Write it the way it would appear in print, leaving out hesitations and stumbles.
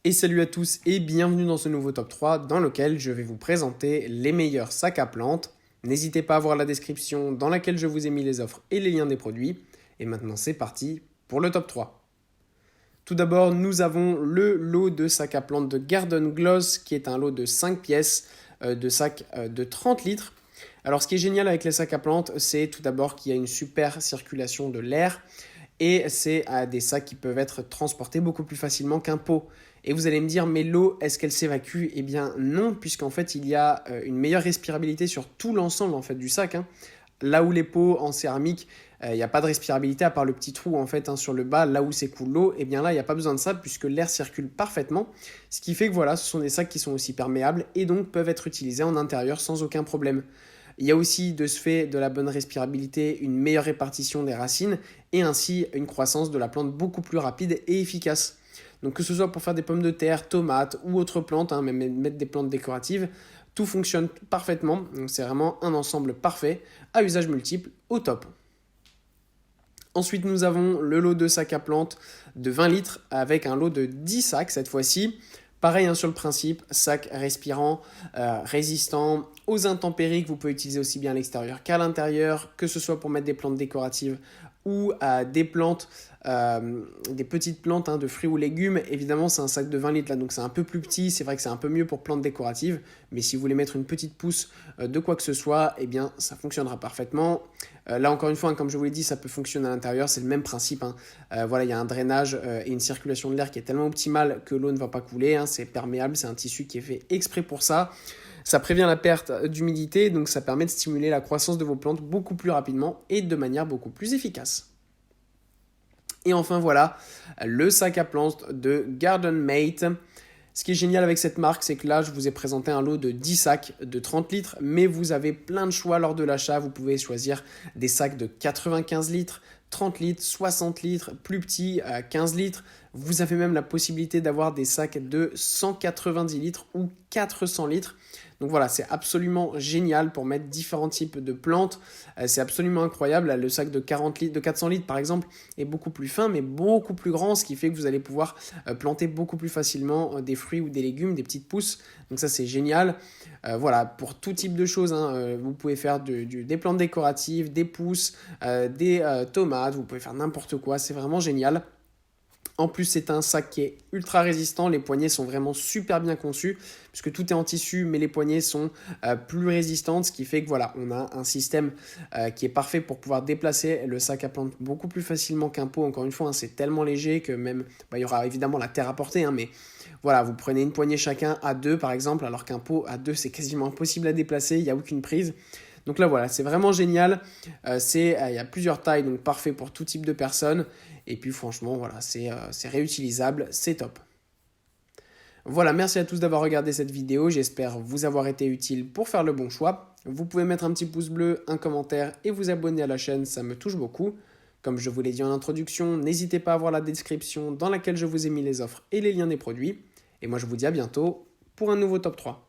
Et salut à tous et bienvenue dans ce nouveau top 3 dans lequel je vais vous présenter les meilleurs sacs à plantes. N'hésitez pas à voir la description dans laquelle je vous ai mis les offres et les liens des produits. Et maintenant c'est parti pour le top 3. Tout d'abord, nous avons le lot de sacs à plantes de Garden Gloss qui est un lot de 5 pièces de sacs de 30 litres. Alors ce qui est génial avec les sacs à plantes, c'est tout d'abord qu'il y a une super circulation de l'air et c'est des sacs qui peuvent être transportés beaucoup plus facilement qu'un pot. Et vous allez me dire, mais l'eau, est-ce qu'elle s'évacue? Eh bien non, puisqu'en fait il y a une meilleure respirabilité sur tout l'ensemble en fait, du sac. Là où les pots en céramique, il n'y a pas de respirabilité à part le petit trou en fait sur le bas, là où s'écoule l'eau, et bien là il n'y a pas besoin de ça puisque l'air circule parfaitement. Ce qui fait que voilà, ce sont des sacs qui sont aussi perméables et donc peuvent être utilisés en intérieur sans aucun problème. Il y a aussi de ce fait de la bonne respirabilité, une meilleure répartition des racines et ainsi une croissance de la plante beaucoup plus rapide et efficace. Donc que ce soit pour faire des pommes de terre, tomates ou autres plantes, même mettre des plantes décoratives, tout fonctionne parfaitement. Donc c'est vraiment un ensemble parfait à usage multiple au top. Ensuite, nous avons le lot de sacs à plantes de 20 litres avec un lot de 10 sacs cette fois-ci. Pareil sur le principe, sac respirant, résistant aux intempéries que vous pouvez utiliser aussi bien à l'extérieur qu'à l'intérieur, que ce soit pour mettre des plantes décoratives ou des plantes, des petites plantes de fruits ou légumes. Évidemment, c'est un sac de 20 litres, là, donc c'est un peu plus petit. C'est vrai que c'est un peu mieux pour plantes décoratives, mais si vous voulez mettre une petite pousse de quoi que ce soit, eh bien, ça fonctionnera parfaitement. Là, encore une fois, comme je vous l'ai dit, ça peut fonctionner à l'intérieur, c'est le même principe. Voilà, il y a un drainage et une circulation de l'air qui est tellement optimale que l'eau ne va pas couler. C'est perméable, c'est un tissu qui est fait exprès pour ça. Ça prévient la perte d'humidité, donc ça permet de stimuler la croissance de vos plantes beaucoup plus rapidement et de manière beaucoup plus efficace. Et enfin voilà, le sac à plantes de Garden Mate. Ce qui est génial avec cette marque, c'est que là, je vous ai présenté un lot de 10 sacs de 30 litres, mais vous avez plein de choix lors de l'achat. Vous pouvez choisir des sacs de 95 litres, 30 litres, 60 litres, plus petits, 15 litres. Vous avez même la possibilité d'avoir des sacs de 190 litres ou 400 litres. Donc voilà, c'est absolument génial pour mettre différents types de plantes. C'est absolument incroyable. Le sac de 40 litres, de 400 litres par exemple, est beaucoup plus fin, mais beaucoup plus grand, ce qui fait que vous allez pouvoir planter beaucoup plus facilement des fruits ou des légumes, des petites pousses. Donc ça, c'est génial. Voilà, pour tout type de choses, vous pouvez faire des plantes décoratives, des pousses, des tomates, vous pouvez faire n'importe quoi. C'est vraiment génial. En plus, c'est un sac qui est ultra résistant. Les poignées sont vraiment super bien conçues puisque tout est en tissu, mais les poignées sont plus résistantes, ce qui fait que voilà, on a un système qui est parfait pour pouvoir déplacer le sac à plantes beaucoup plus facilement qu'un pot. Encore une fois, c'est tellement léger que même, il y aura évidemment la terre à porter, mais voilà, vous prenez une poignée chacun à deux par exemple, alors qu'un pot à deux, c'est quasiment impossible à déplacer, il n'y a aucune prise. Donc là voilà, c'est vraiment génial, il y a plusieurs tailles, donc parfait pour tout type de personnes, et puis franchement voilà, c'est réutilisable, c'est top. Voilà, merci à tous d'avoir regardé cette vidéo, j'espère vous avoir été utile pour faire le bon choix. Vous pouvez mettre un petit pouce bleu, un commentaire et vous abonner à la chaîne, ça me touche beaucoup. Comme je vous l'ai dit en introduction, n'hésitez pas à voir la description dans laquelle je vous ai mis les offres et les liens des produits. Et moi je vous dis à bientôt pour un nouveau top 3.